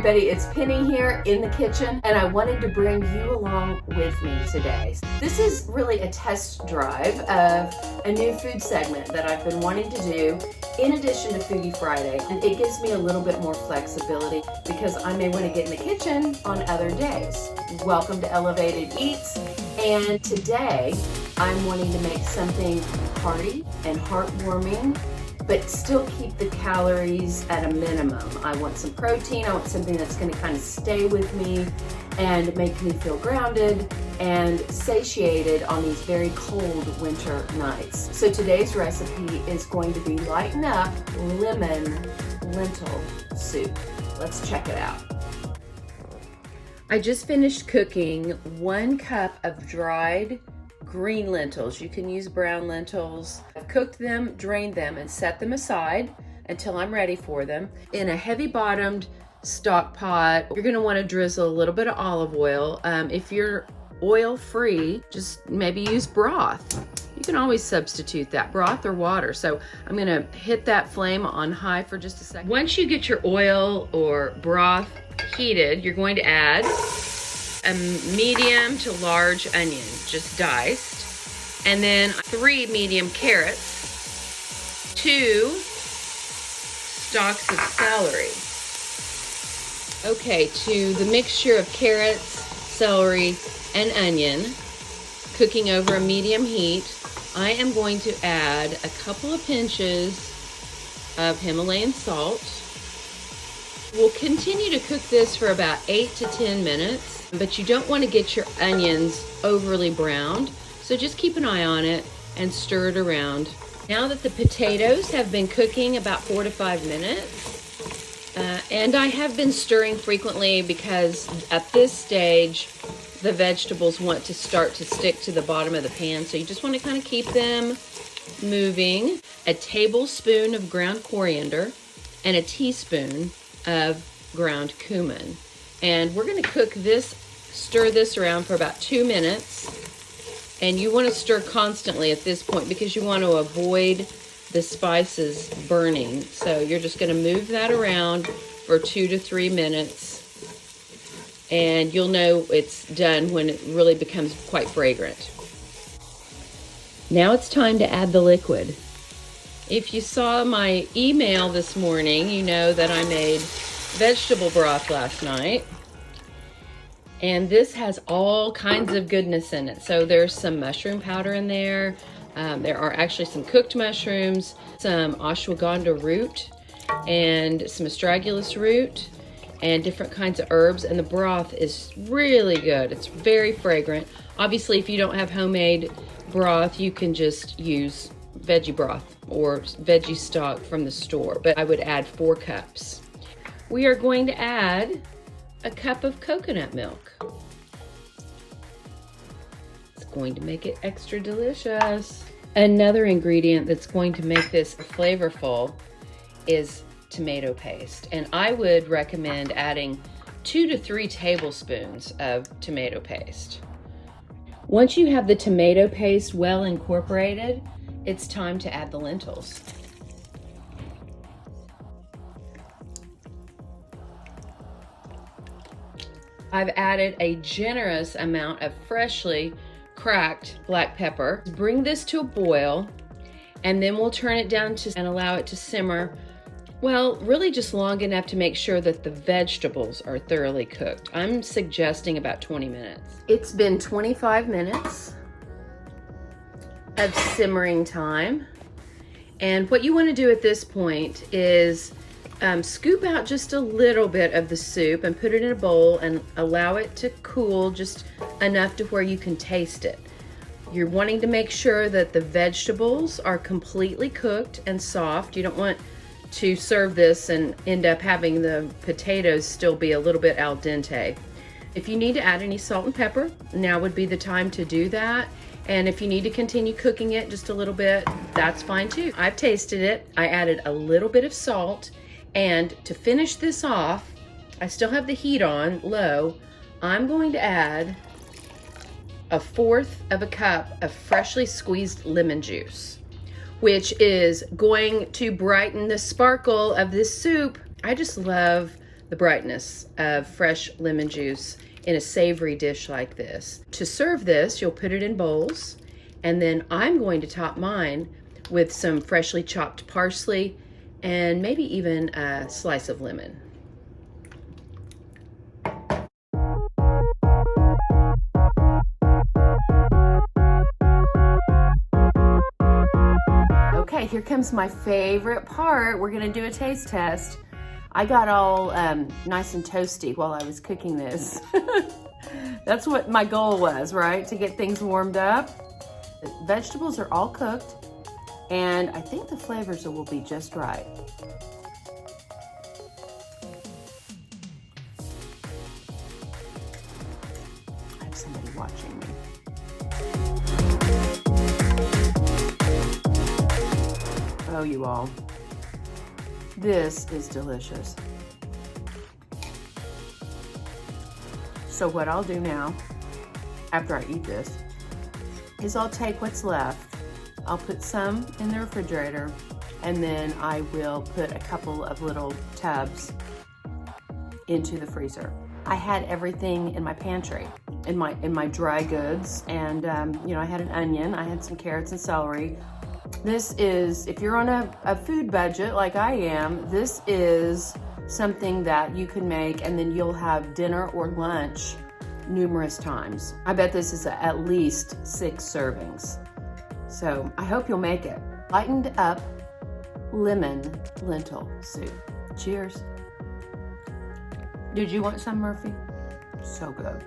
everybody, it's Penny here in the kitchen, and I wanted to bring you along with me today. This is really a test drive of a new food segment that I've been wanting to do in addition to Foodie Friday, and it gives me a little bit more flexibility because I may want to get in the kitchen on other days. Welcome to Elevated Eats, and today I'm wanting to make something hearty and heartwarming, but still keep the calories at a minimum. I want some protein, I want something that's gonna kind of stay with me and make me feel grounded and satiated on these very cold winter nights. So today's recipe is going to be Lighten Up Lemon Lentil Soup. Let's check it out. I just finished cooking 1 cup of dried green lentils. You can use brown lentils. I've cooked them, drained them, and set them aside until I'm ready for them. In a heavy bottomed stock pot, you're gonna wanna drizzle a little bit of olive oil. If you're oil free, just maybe use broth. You can always substitute that, broth or water. So I'm gonna hit that flame on high for just a second. Once you get your oil or broth heated, you're going to add a medium to large onion, just diced, and then 3 medium carrots, 2 stalks of celery. Okay, to the mixture of carrots, celery, and onion, cooking over a medium heat, I am going to add a couple of pinches of Himalayan salt. We'll continue to cook this for about 8 to 10 minutes. But you don't want to get your onions overly browned, so just keep an eye on it and stir it around. Now that the potatoes have been cooking about 4 to 5 minutes, and I have been stirring frequently because at this stage the vegetables want to start to stick to the bottom of the pan, so you just want to kind of keep them moving. A tablespoon of ground coriander and a teaspoon of ground cumin. And we're going to cook this, stir this around for about 2 minutes. And you want to stir constantly at this point because you want to avoid the spices burning. So you're just going to move that around for 2 to 3 minutes. And you'll know it's done when it really becomes quite fragrant. Now it's time to add the liquid. If you saw my email this morning, you know that I made vegetable broth last night, and this has all kinds of goodness in it. So there's some mushroom powder in there. There are actually some cooked mushrooms, some ashwagandha root, and some astragalus root, and different kinds of herbs. And the broth is really good. It's very fragrant. Obviously, if you don't have homemade broth, you can just use veggie broth or veggie stock from the store, but I would add 4 cups. We are going to add a cup of coconut milk. It's going to make it extra delicious. Another ingredient that's going to make this flavorful is tomato paste. And I would recommend adding 2 to 3 tablespoons of tomato paste. Once you have the tomato paste well incorporated, it's time to add the lentils. I've added a generous amount of freshly cracked black pepper. Bring this to a boil, and then we'll turn it down and allow it to simmer, well, really just long enough to make sure that the vegetables are thoroughly cooked. I'm suggesting about 20 minutes. It's been 25 minutes of simmering time. And what you want to do at this point is scoop out just a little bit of the soup and put it in a bowl and allow it to cool just enough to where you can taste it. You're wanting to make sure that the vegetables are completely cooked and soft. You don't want to serve this and end up having the potatoes still be a little bit al dente. If you need to add any salt and pepper, now would be the time to do that. And if you need to continue cooking it just a little bit, that's fine too. I've tasted it. I added a little bit of salt. And to finish this off, I still have the heat on low. I'm going to add 1/4 of a cup of freshly squeezed lemon juice, which is going to brighten the sparkle of this soup. I just love the brightness of fresh lemon juice in a savory dish like this. To serve this, you'll put it in bowls, and then I'm going to top mine with some freshly chopped parsley and maybe even a slice of lemon. Okay, here comes my favorite part. We're gonna do a taste test. I got all nice and toasty while I was cooking this. That's what my goal was, right? To get things warmed up. The vegetables are all cooked, and I think the flavors will be just right. I have somebody watching me. Oh, you all. This is delicious. So what I'll do now, after I eat this, is I'll take what's left. I'll put some in the refrigerator, and then I will put a couple of little tubs into the freezer. I had everything in my pantry, in my dry goods, and you know, I had an onion, I had some carrots and celery. This is, if you're on a food budget like I am, this is something that you can make and then you'll have dinner or lunch numerous times. I bet this is at least 6 servings. So I hope you'll make it. Lightened up lemon lentil soup. Cheers. Did you want some, Murphy? So good.